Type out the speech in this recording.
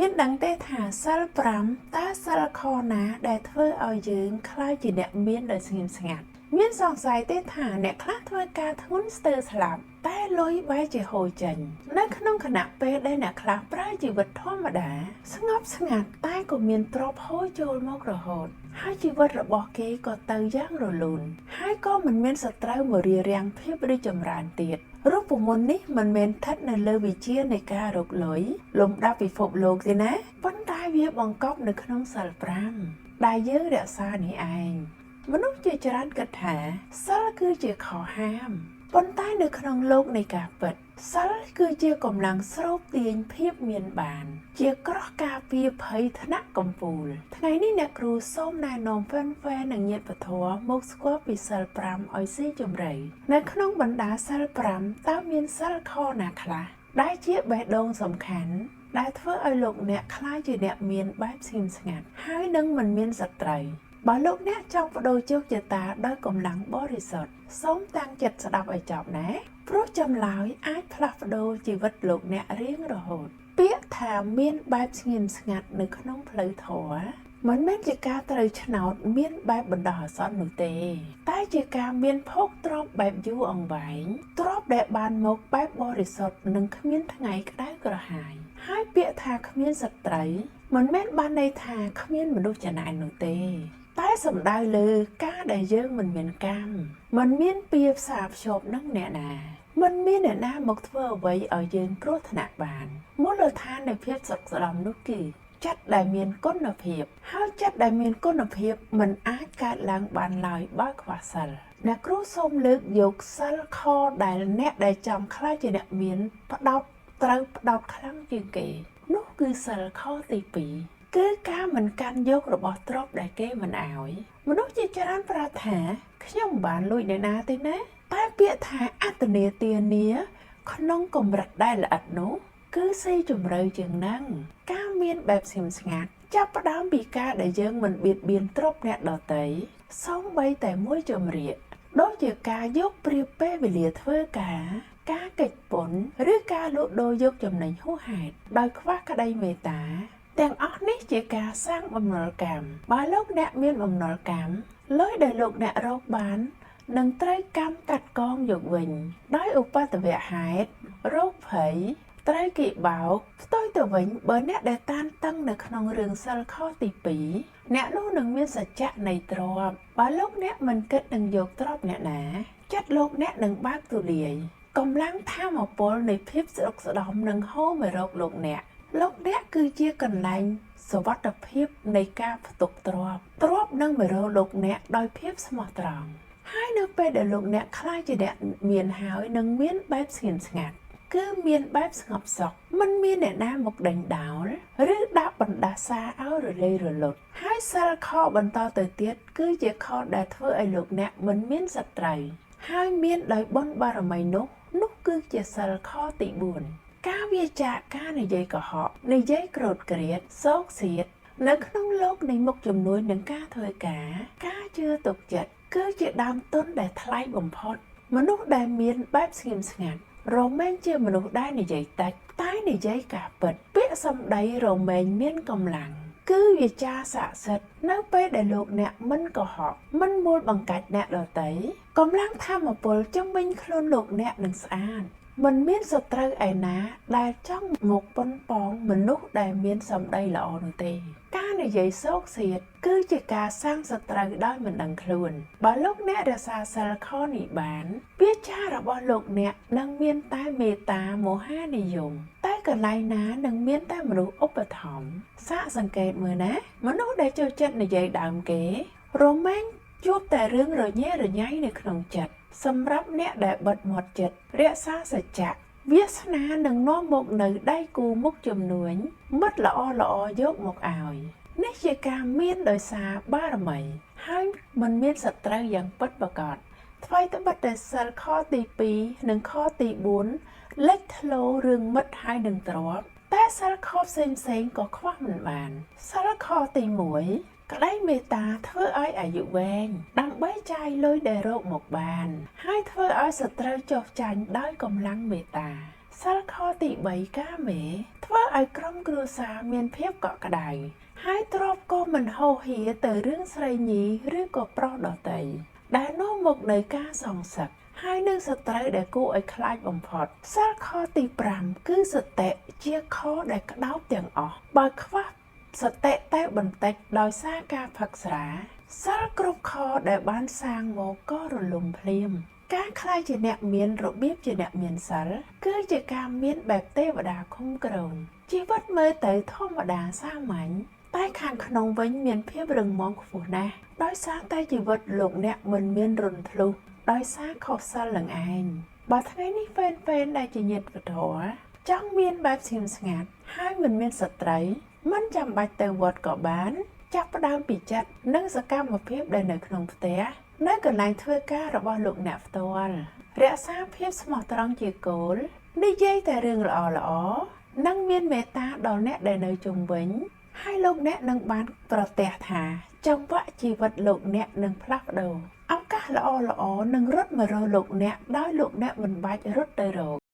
មានដឹងទេថាសិល5តើសិលខណាដែលធ្វើឲ្យយើងខ្លាចជាអ្នកមានដោយស្ងៀមស្ងាត់មានសង្ស័យទេថាអ្នកខ្លះធ្វើការធ្ងន់ស្ទើរស្លាប់តែលុយបែរជាហូរចេញនៅក្នុងគណៈពេលដែលអ្នកខ្លះប្រើជីវិតធម្មតាស្ងប់ស្ងាត់តែក៏មានទ្រព្យហូរចូលមករហូតហើយជីវិតរបស់គេក៏ទៅយ៉ាងរលូនហើយក៏មិនមានសត្រូវមករារាំងភាពរីកចម្រើនទៀតរូបមន្តនេះមិនមែនស្ថិតនៅលើវិជានៃការរកលុយលំដាប់ពិភពលោកទេណាប៉ុន្តែវាបង្កប់នៅក្នុងសិល5ដែលយើងរក្សានេះឯងមនុស្សជាច្រើនគិតថាសិលគឺជាខុសហាមប៉ុន្តែនៅក្នុងโลกនៃការពិតសិលគឺជាកម្លាំងស្រូបទាញភាពមានបានជាក្រោះការពារភ័យថ្នាក់កំពូលថ្ងៃនេះអ្នកគ្រូសូមណែនាំហ្វេននិងញាតិពធមកស្គាល់ពីសិល5ឲ្យស៊ីជម្រៅនៅក្នុងបណ្ដាសិល5តើមានសិលខណាខ្លះដែលជាបេះដូងសំខាន់ដែលធ្វើឲ្យលោកអ្នកក្លាយជាអ្នកមានបែបស្ងៀមស្ងាត់ហើយនឹងមិនមានសត្រូវបើលោកអ្នកចង់បដូរជោគជតាដោយកម្លាំងបរិសុទ្ធសូមតាំងចិត្តស្ដាប់ឲ្យចប់ណាព្រោះចម្លើយអាចផ្លាស់ប្ដូរជីវិតលោកអ្នករៀងរហូតពាក្យថាមានបែបស្ងៀមស្ងាត់នៅក្នុងផ្លូវធម៌មិនមែនជាការត្រូវឆ្នោតមានបែបបណ្ដោះអាសន្ននោះទេតែជាការមានភោគទ្រព្យបែបយូរអង្វែងទ្រព្យដែលបានមកបែបបរិសុទ្ធនិងគ្មានថ្ងៃក្តៅក្រហាយហើយពាក្យថាគ្មានសត្រូវមិនមែនបានន័យថាគ្មានមនុស្សចំណែននោះទេតែសំដៅលើការដែលយើងមិនមានកម្មមិនមានពៀផ្សារភ្ជាប់នឹងអ្នកណាមិនមានអ្នកណាមកធ្វើអ្វីឲ្យយើងគ្រោះថ្នាក់បានមូលដ្ឋាននៃភាពសុខស្ដំនោះគឺចិត្តដែលមានគុណភាពហើយចិត្តដែលមានគុណភាពមិនអាចកើតឡើងបានឡើយបើខ្វះសិលអ្នកគ្រូសូមលើកយកសិលខដែលអ្នកដែលចង់ខ្លាចជាអ្នកមានត្រូវផ្ដោតខ្លាំងជាងគេនោះគឺសិលខទី2គឺការមិនកាន់យករបស់ទ្រព្យដែលគេមិនអោយមនុស្សជាច្រើនប្រាប់ថាខ្ញុំបានលួចអ្នកណាទេណាតែពាក្យថាអត្តនេទានាក្នុងកម្រិតដែលល្អិតនោះគឺស៊ីជម្រៅជាងហ្នឹងការមានបែបស្ងៀមស្ងាត់ចាប់ផ្ដើមពីការដែលយើងមិនបៀតបៀនទ្រព្យអ្នកដទៃសូម្បីតែមួយចម្រៀកដូចជាការយកព្រៀបពេលវេលាធ្វើការកិច្ចពន្ធឬការលក់ដូរយកចំណេញហួសហេតុដោយខ្វះក្តីមេត្តាទាំងអស់នេះជាការសាងបំណុលកម្មបើលោកអ្នកមានបំណុលកម្មលុយដែលលោកអ្នករកបាននឹងត្រូវកម្មកាត់កងយកវិញដោយឧបទ្ទវហេតុរោគភ័យត្រូវគេបោកផ្ទុយទៅវិញបើអ្នកដែលតានតឹងនៅក្នុងរឿងសិលខទី2អ្នកនោះនឹងមានសច្ចៈនៃទ្រព្យបើលោកអ្នកមិនគិតនឹងយកទ្រព្យអ្នកណាចិត្តលោកអ្នកនឹងបើកទូលាយកម្លាំងធម៌ពលនៃភាពស្រុកស្ដំនឹងហូរមករកលោកអ្នកគឺជាកន្លែងសុវត្ថិភាពនៃការផ្ទុកទ្រព្យនឹងមករកលោកអ្នកដោយភាពស្មោះត្រង់ហើយនៅពេលដែលលោកអ្នកខ្លាចជាអ្នកមានហើយនឹងមានបែបស្ងៀមស្ងាត់គឺមានបែបស្ងប់សុខមិនមានអ្នកណាមកដេញដោលឬដាក់បណ្ដាសាឲ្យរលាយរលត់ហើយសិលខបន្តទៅទៀតគឺជាខដែលធ្វើឲ្យលោកអ្នកមិនមានសត្រូវហើយមានដោយបុណ្យបារមីនោះគឺជាសិលខទី4ការវាចាការនិយាយកុហកនិយាយក្រោតក្រៀតសោកសៀតនៅក្នុងโลกនៃមុខជំនួយនឹងការធ្វើការជឿទុកចិត្តគឺជាដើមទុនដែលថ្លៃបំផុតមនុស្សដែលមានបែបស្ងៀមស្ងាត់រមែងជាមនុស្សដែលនិយាយតិចតែនិយាយការពិតពាក្យសម្ដីរមែងមានកម្លាំងគឺវាចាស័ក្តិសិទ្ធិនៅពេលដែលលោកអ្នកមិនកុហកមិនមួលបង្កាច់អ្នកដទៃកម្លាំងធម៌ពលជំវិញខ្លួនលោកអ្នកនឹងស្អាតមិនមានសត្រូវឯណាដែលចង់មកប៉ុនប៉ងមនុស្សដែលមានសម្ដីល្អនោះទេការនិយាយសោកសៀតគឺជាការសាងសត្រូវដោយមិនដឹងខ្លួនបើលោកអ្នករក្សាសិលខនេះបានវាចារបស់លោកអ្នកនឹងមានតែមេត្តាមហានិយមតែកន្លែងណានឹងមានតែមនុស្សឧបត្ថម្ភសាកសង្កេតមើលណាមនុស្សដែលចូលចិត្តនិយាយដើមគេរមែងជួបតែរឿងរញ៉េរញ៉ៃនៅក្នុងចិត្តសម្រាប់អ្នកដែលបិទមាត់ចិត្តរក្សាសច្ចៈវាសនានឹងនាំមកនៅដៃគូមុខជំនួញមិត្តល្អយកមកឲ្យនេះជាការមានដោយសារបារមីហើយមិនមានសត្រូវយ៉ាងពិតប្រាកដថ្មីត្បិតតែសិលខទី2និងខទី4លេចធ្លោរឿងមិត្តហើយនឹងទ្រព្យតែសិលខផ្សេងក៏ខ្វះមិនបានសិលខទី1ក្តីមេត្តាធ្វើឲ្យអាយុវែងដើម្បីចាយលុយដែលរកមកបានហើយធ្វើឲ្យសត្រូវចុះចាញ់ដោយកម្លាំងមេត្តា សិលខទី3ការមេធ្វើឲ្យក្រុមគ្រួសារមានភាពកក់ក្ដៅហើយទ្របក៏មិនហោហៀទៅរឿងស្រីញីឬក៏ប្រុសដទៃដែលនាំមកនៅការសងសឹកហើយនឹងសត្រូវដែលគួរឲ្យខ្លាចបំផុតសិលខទី5គឺសតិជាខដែលក្តោបទាំងអស់បើខ្វះសតិតែបន្តិចដោយសារការផឹកស្រាសិលគ្រប់ខដែលបានសាងមកក៏រលំភ្លាមការខ្លាចជាអ្នកមានរបៀបជាអ្នកមានសិលគឺជាការមានបែបទេវតាឃុំក្រងជីវិតមើលទៅធម្មតាសាមញ្ញតែខាងក្នុងវិញមានភាពរឹងមាំខ្ពស់ណាស់ដោយសារតែជីវិតលោកអ្នកមិនមានរន្ធធ្លុះដោយសារខុសសិលនឹងឯងបើថ្ងៃនេះហ្វេនដែលជាញាតិវធរចង់មានបែបស្ងៀមស្ងាត់ហើយមិនមានសត្រូវមិនចាំបាច់ទៅវត្តក៏បានចាប់ផ្ដើមពីចិត្តនិងសកម្មភាពដែលនៅក្នុងផ្ទះនៅកន្លែងធ្វើការរបស់លោកអ្នកផ្ទាល់រក្សាភាពស្មោះត្រង់ជាគោលនិយាយតែរឿងល្អៗនិងមានមេត្តាដល់អ្នកដែលនៅជុំវិញហើយលោកអ្នកនឹងបានប្រទះថាចង្វាក់ជីវិតលោកអ្នកនឹងផ្លាស់ប្ដូរឱកាសល្អៗនឹងរត់មករកលោកអ្នកដោយលោកអ្នកមិនបាច់រត់ទៅរក